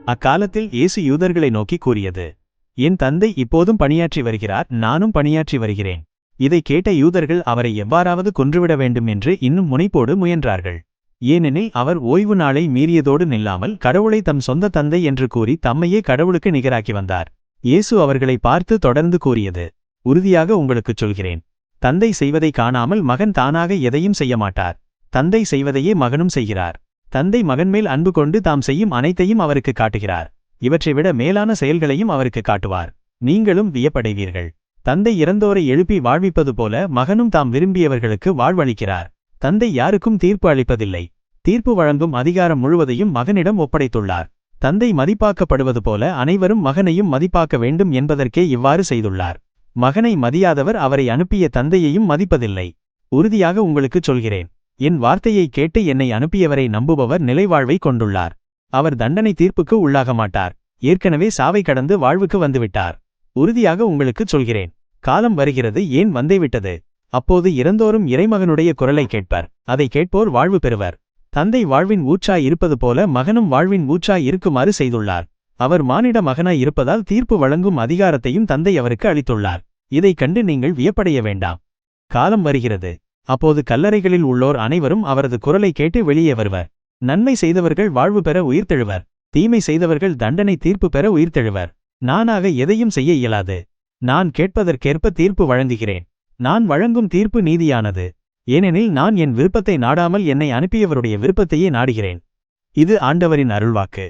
அக்காலத்தில் இயேசு யூதர்களை நோக்கி கூறியது, என் தந்தை இப்போதும் பணியாற்றி வருகிறார், நானும் பணியாற்றி வருகிறேன். இதை கேட்ட யூதர்கள் அவரை எவ்வாறாவது கொன்றுவிட வேண்டும் என்று இன்னும் முனைப்போடு முயன்றார்கள். ஏனெனில் அவர் ஓய்வு நாளை மீறியதோடு நில்லாமல் கடவுளை தம் சொந்த தந்தை என்று கூறி தம்மையே கடவுளுக்கு நிகராக்கி வந்தார். இயேசு அவர்களை பார்த்து தொடர்ந்து கூறியது, உறுதியாக உங்களுக்குச் சொல்கிறேன், தந்தை செய்வதை காணாமல் மகன் தானாக எதையும் செய்ய மாட்டார். தந்தை செய்வதையே மகனும் செய்கிறார். தந்தை மகன்மேல் அன்பு கொண்டு தாம் செய்யும் அனைத்தையும் அவருக்கு காட்டுகிறார். இவற்றை விட மேலான செயல்களையும் அவருக்கு காட்டுவார். நீங்களும் வியப்படைவீர்கள். தந்தை இறந்தோரை எழுப்பி வாழ்விப்பது போல மகனும் தாம் விரும்பியவர்களுக்கு வாழ்வளிக்கிறார். தந்தை யாருக்கும் தீர்ப்பு அளிப்பதில்லை. தீர்ப்பு வழங்கும் அதிகாரம் முழுவதையும் மகனிடம் ஒப்படைத்துள்ளார். தந்தை மதிப்பாக்கப்படுவது போல அனைவரும் மகனையும் மதிப்பாக்க வேண்டும் என்பதற்கே இவ்வாறு செய்துள்ளார். மகனை மதியாதவர் அவரை அனுப்பிய தந்தையையும் மதிப்பதில்லை. உறுதியாக உங்களுக்குச் சொல்கிறேன், என் வார்த்தையை கேட்டு என்னை அனுப்பியவரை நம்புபவர் நிலைவாழ்வை கொண்டுள்ளார். அவர் தண்டனை தீர்ப்புக்கு உள்ளாக மாட்டார். ஏற்கனவே சாவை கடந்து வாழ்வுக்கு வந்துவிட்டார். உறுதியாக உங்களுக்குச் சொல்கிறேன், காலம் வருகிறது, ஏன் வந்தேவிட்டது. அப்போது இறந்தோரும் இறைமகனுடைய குரலை கேட்பர். அதை கேட்போர் வாழ்வு பெறுவர். தந்தை வாழ்வின் ஊற்றாய் இருப்பது போல மகனும் வாழ்வின் ஊற்றாய் இருக்குமாறு செய்துள்ளார். அவர் மானிட மகனாய் இருப்பதால் தீர்ப்பு வழங்கும் அதிகாரத்தையும் தந்தை அவருக்கு அளித்துள்ளார். இதைக் கண்டு நீங்கள் வியப்படைய வேண்டாம். காலம் வருகிறது, அப்போது கல்லறைகளில் உள்ளோர் அனைவரும் அவரது குரலை கேட்டு வெளியே வருவர். நன்மை செய்தவர்கள் வாழ்வு பெற உயிர்த்தெழுவர். தீமை செய்தவர்கள் தண்டனை தீர்ப்பு பெற உயிர்த்தெழுவர். நானாக எதையும் செய்ய இயலாது. நான் கேட்பதற்கேற்ப தீர்ப்பு வழங்குகிறேன். நான் வழங்கும் தீர்ப்பு நீதியானது. ஏனெனில் நான் என் விருப்பத்தை நாடாமல் என்னை அனுப்பியவருடைய விருப்பத்தையே நாடுகிறேன். இது ஆண்டவரின் அருள்வாக்கு.